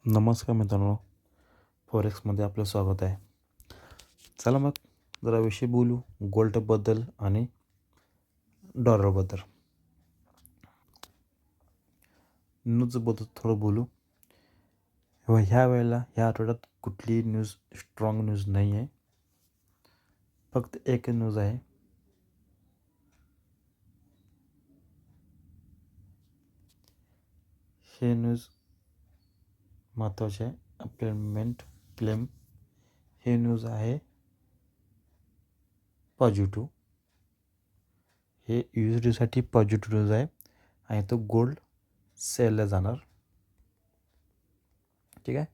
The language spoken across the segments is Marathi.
नमस्कार मित्रांनो, फॉरेक्समध्ये आपलं स्वागत आहे. चला मग जरा विषय बोलू गोल्डबद्दल आणि डॉलरबद्दल. न्यूजबद्दल थोडं बोलू. ह्या वेळेला ह्या आठवड्यात कुठलीही न्यूज स्ट्रॉंग न्यूज नाही आहे. फक्त एक न्यूज आहे. हे न्यूज महत्त्वाचे आहे. अपेमेंट क्लेम हे न्यूज आहे पॉझिटिव्ह. हे USDसाठी पॉझिटिव्ह न्यूज आहे आणि तो गोल्ड सेलला जाणार. ठीक आहे.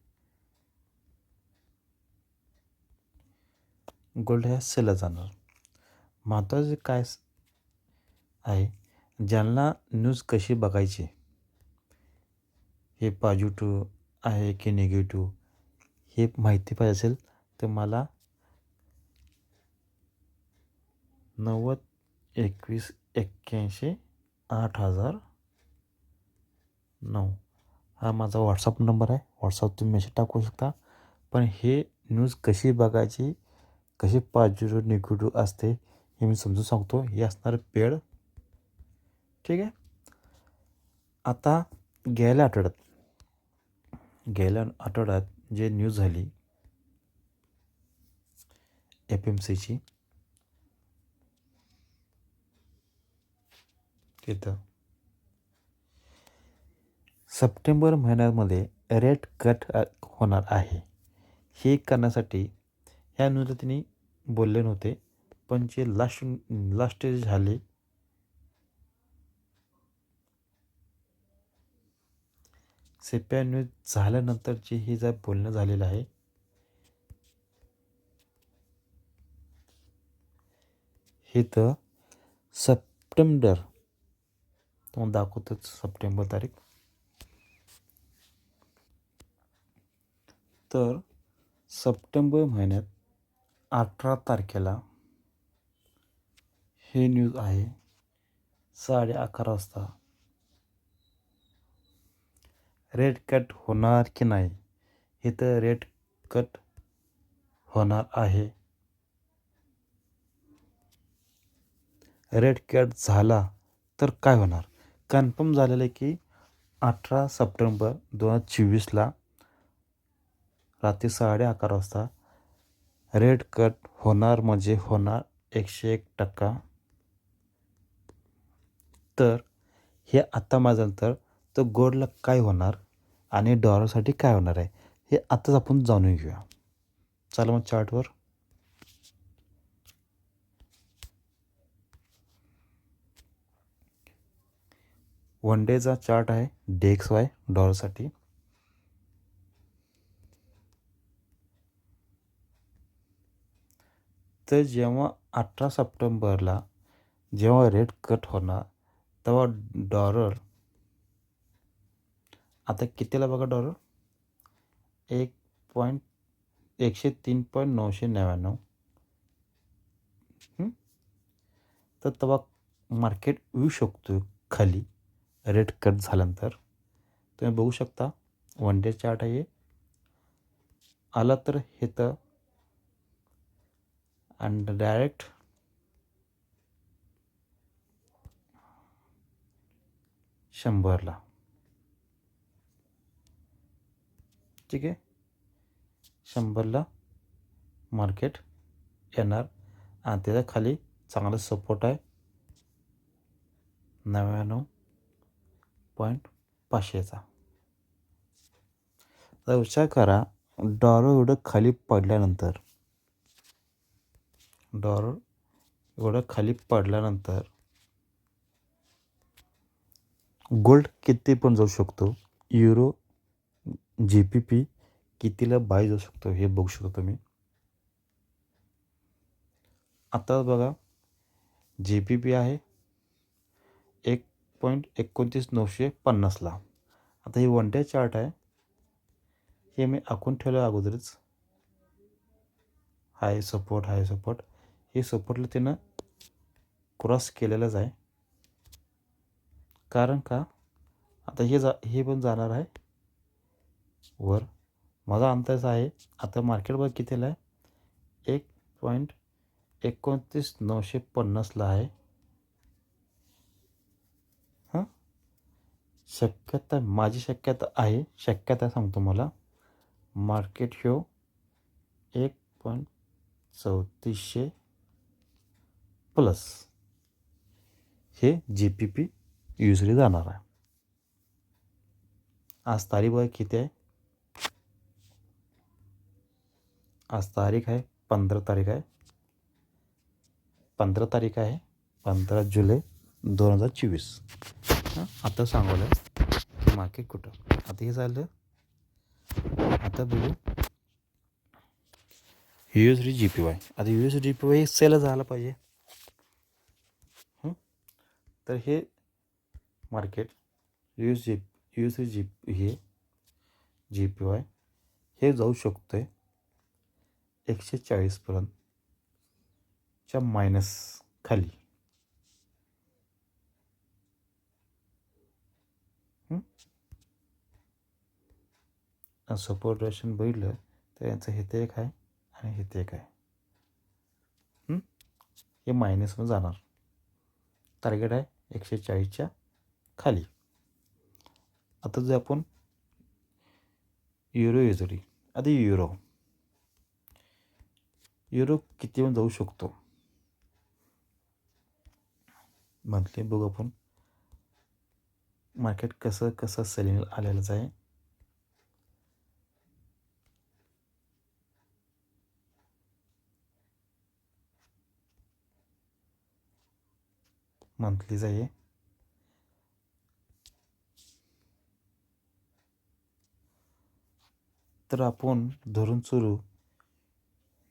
गोल्ड ह्या सेलला जाणार. महत्त्वाचे काय आहे, ज्यांना न्यूज कशी बघायची, हे पॉझिटिव्ह आहे की निगेटिव्ह हे माहिती पाहिजे असेल तर मला 90 21 81 8009 हा माझा व्हॉट्सअप नंबर आहे. व्हॉट्सअप तुम्ही मेसेज टाकू शकता. पण हे न्यूज कशी बघायची, कशी पॉझिटिव्ह निगेटिव्ह असते हे मी समजून सांगतो. हे असणार पेड. ठीक आहे. आता गेल्या आठवड्यात जे न्यूज झाली FMCची, तिथं सप्टेंबर महिन्यामध्ये रेट कट होणार आहे. हे करण्यासाठी ह्या न्यूजला त्यांनी बोलले नव्हते, पण जे लास्ट झाले CPI न्यूज झाल्यानंतर जे हे जर बोलणं झालेलं आहे, हे तर सप्टेंबर तुम्हाला दाखवतोच सप्टेंबर तारीख. तर सप्टेंबर महिन्यात 18 तारखेला हे न्यूज आहे 11:30 वाजता. रेट कट होणार की नाही, हे तर रेट कट होणार आहे. रेट कट झाला तर काय होणार, कन्फर्म झालेलं आहे की 18 सप्टेंबर 2024ला रात्री 11:30 वाजता रेट कट होणार, म्हणजे होणार 101%. तर हे आता माझ्यानंतर तर गोल्डला काय होणार आणि डॉलरसाठी काय होणार आहे हे आताच आपण जाणून घेऊया. चला मग चार्टवर. वन डेचा चार्ट आहे DXY डॉलरसाठी. तर जेव्हा 18 सप्टेंबरला जेव्हा रेट कट होणार तेव्हा डॉलर आता कितीला बघा, डॉलर 103.999. तर तेव्हा मार्केट येऊ शकतो खाली रेट कट झाल्यानंतर. तुम्ही बघू शकता वन डे चार्ट आहे. आला तर हे तर आणि डायरेक्ट शंभरला. ठीक आहे. 100ला मार्केट येणार आणि त्याच्या खाली चांगला सपोर्ट आहे 99.500चा. तर विचार करा, डॉलर एवढं खाली पडल्यानंतर गोल्ड किती पण जाऊ शकतो. युरो GBP कितीला बाय जाऊ शकतो हे बघू शकतो तुम्ही. आता बघा GBP आहे 1.29950ला. आता ही वन डे चार्ट आहे, हे मी आखून ठेवलं अगोदरच. हाय सपोर्ट हे सपोर्टला त्यानं क्रॉस केलेलंच आहे. कारण का, आता हे पण जाणार आहे वर. माझा अंदाज आहे आता मार्केट बघ कितीला आहे, 1.29,950 आहे. हां, माझी शक्यता सांगतो मला, मार्केट ह्यो 1.3400 प्लस हे GPP युजली जाणार आहे. आज तारीख बघा किती आहे, आज तारीख आहे 15 तारीख आहे, 15 जुलै 2024. आता सांगवलं की मार्केट कुठं. आता हे झालं. आता बघू USD/GPY. आता USD/GPY सेल झाला पाहिजे. तर हे मार्केट GPY हे जाऊ शकतो आहे 140पर्यंतच्या मायनस खाली. सपोर्ट रेशन बघितलं तर यांचं हे ते एक आहे आणि हे ते एक आहे. हे मायनसमध्ये जाणार. टार्गेट आहे 140च्या खाली. आता जर आपण USD, आता युरो कितीवर जाऊ शकतो मंथली बघू आपण. मार्केट कसं सेलिंग आलेलंच आहे. मंथलीच आहे. तर आपण धरून सुरू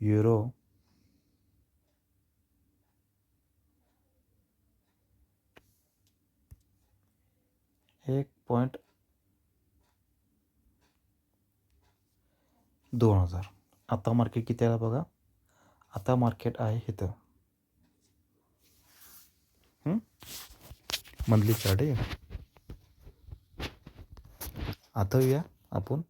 युरो 1.2000. आता मार्केट किती आहे बघा. आता मार्केट आहे इथं. मंथली चार्ट आहे. आता येऊया आपण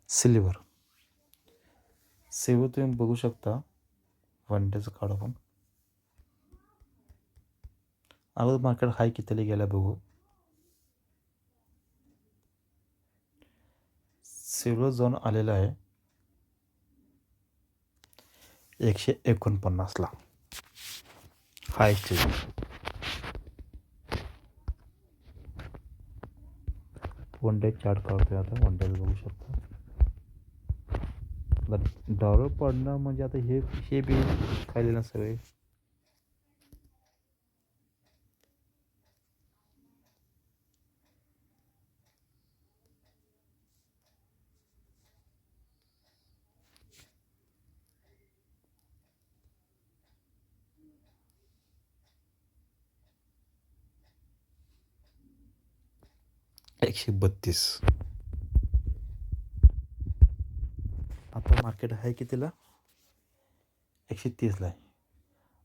सिल्वर तुम्ही बघू शकता. 1 डेचं काढू आपण. अगोदर मार्केट हाय कितीला गेला बघू. सिल्वर झोन आलेला आहे 149ला हाय स्टेज. वन डे चार्ट काढतोय आता. 1 डे बघू शकता. डॉलर पडणं म्हणजे आता हे बी खायले ना सगळे. $132. आता मार्केट आहे कितीला, 130ला आहे.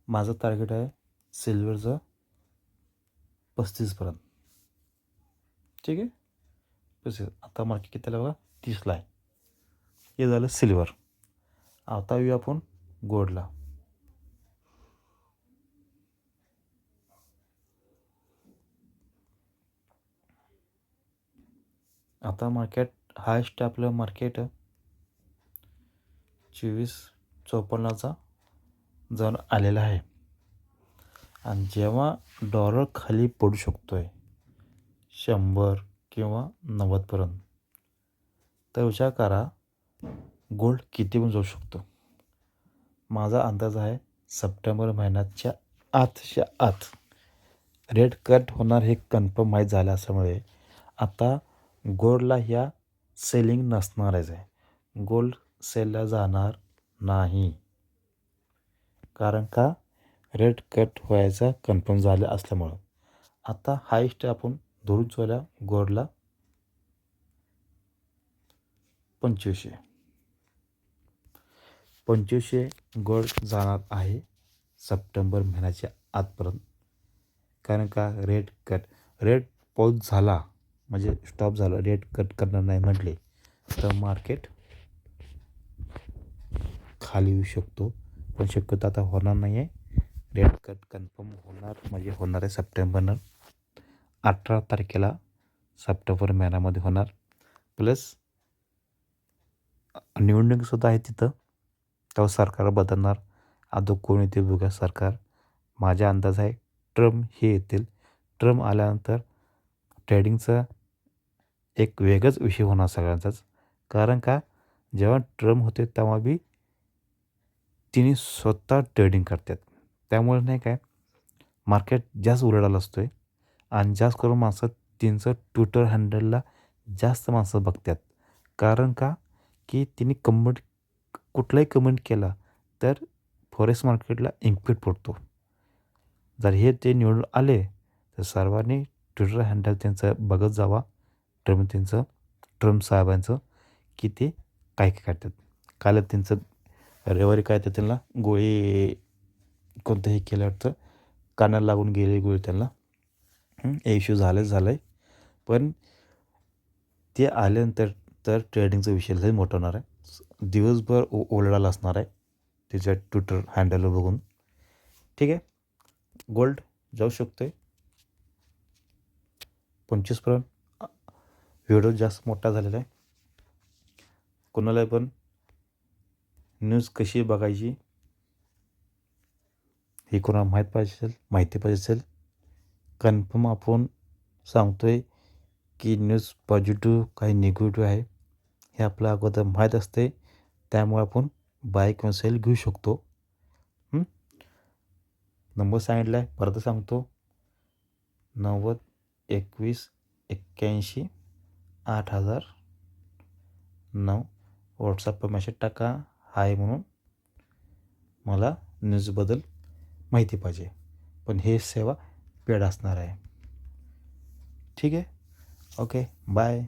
माझं टार्गेट आहे सिल्वरचं 35पर्यंत. ठीक आहे. आता मार्केट कितीला बघा, 30ला आहे. हे झालं सिल्वर. आता येऊ आपण गोल्डला. आता मार्केट हायस्ट आपलं मार्केट 2454चा जाऊन आलेला आहे. आणि जेव्हा डॉलर खाली पडू शकतोय 100 किंवा 90पर्यंत, तर विचार करा गोल्ड किती पण जाऊ शकतो. माझा अंदाज आहे सप्टेंबर महिन्याच्या आत रेट कट होणार हे कन्फर्म माहीत झालं असल्यामुळे आता गोल्डला ह्या सेलिंग नसणारच आहे. गोल्ड सेलला जाणार नाही. कारण का, रेट कट व्हायचा कन्फर्म झालं असल्यामुळं. आता हायस्ट आपण धरून चोल्या गोल्डला 2500 गोल्ड जाणार आहे सप्टेंबर महिन्याच्या आतपर्यंत. कारण का, रेट पाऊस झाला म्हणजे स्टॉप झालं, रेट कट करणार नाही म्हटले तर मार्केट खाली येऊ शकतो. पण शक्यतो आता होणार नाही आहे. रेट कट कन्फर्म होणार म्हणजे होणार आहे सप्टेंबरनं 18 तारखेला सप्टेंबर महिन्यामध्ये होणार. प्लस निवडणूकसुद्धा आहे तिथं. तेव्हा सरकार बदलणार. आता कोण येते बघा सरकार. माझा अंदाज आहे ट्रम्प हे येतील. ट्रम्प आल्यानंतर ट्रेडिंगचा एक वेगळाच विषय होणार सगळ्यांचाच. कारण का जेव्हा ट्रम्प होते तेव्हा बी तिने स्वतः ट्रेडिंग करतात. त्यामुळे नाही काय मार्केट जास्त उलाढाल असतो आहे आणि जास्त करून माणसं त्यांचं ट्विटर हँडलला जास्त माणसं बघतात. कारण का की तिने कुठलाही कमेंट केला तर फॉरेक्स मार्केटला इम्पॅक्ट पडतो. जर हे ते निवडून आले तर सर्वांनी ट्विटर हँडल त्यांचं बघत जावा. ट्रम्प साहेबांचं की ते काय काय करतात. काल त्यांचं रविवारी काय तर त्यांना गोळी कोणतंही केलं वाटतं, कानाला लागून गेली गोळी त्यांना. हे इश्यू झालं आहे. पण ते आल्यानंतर तर ट्रेडिंगचा विषय लय मोठा होणार आहे. दिवसभर ओलाढाल असणार आहे त्याच्या ट्विटर हँडलवर बघून. ठीक आहे. गोल्ड जाऊ शकतो आहे 25पर्यंत. व्हिडिओ जास्त मोठा झालेला आहे. कोणाला पण न्यूज कशी बघायची हे कोणाला माहिती पाहिजे असेल कन्फर्म आपण सांगतोय की न्यूज पॉझिटिव्ह काही निगेटिव्ह आहे हे आपलं अगोदर माहीत असते. त्यामुळे आपण बाय किंवा सेल घेऊ शकतो. नंबर सांगितला आहे परत सांगतो 90 21 81 8009. व्हॉट्सअपवर मेसेज टाका हाय म्हणून. मला न्यूजबद्दल माहिती पाहिजे. पण हे सेवा पेड असणार आहे. ठीक आहे. Okay bye.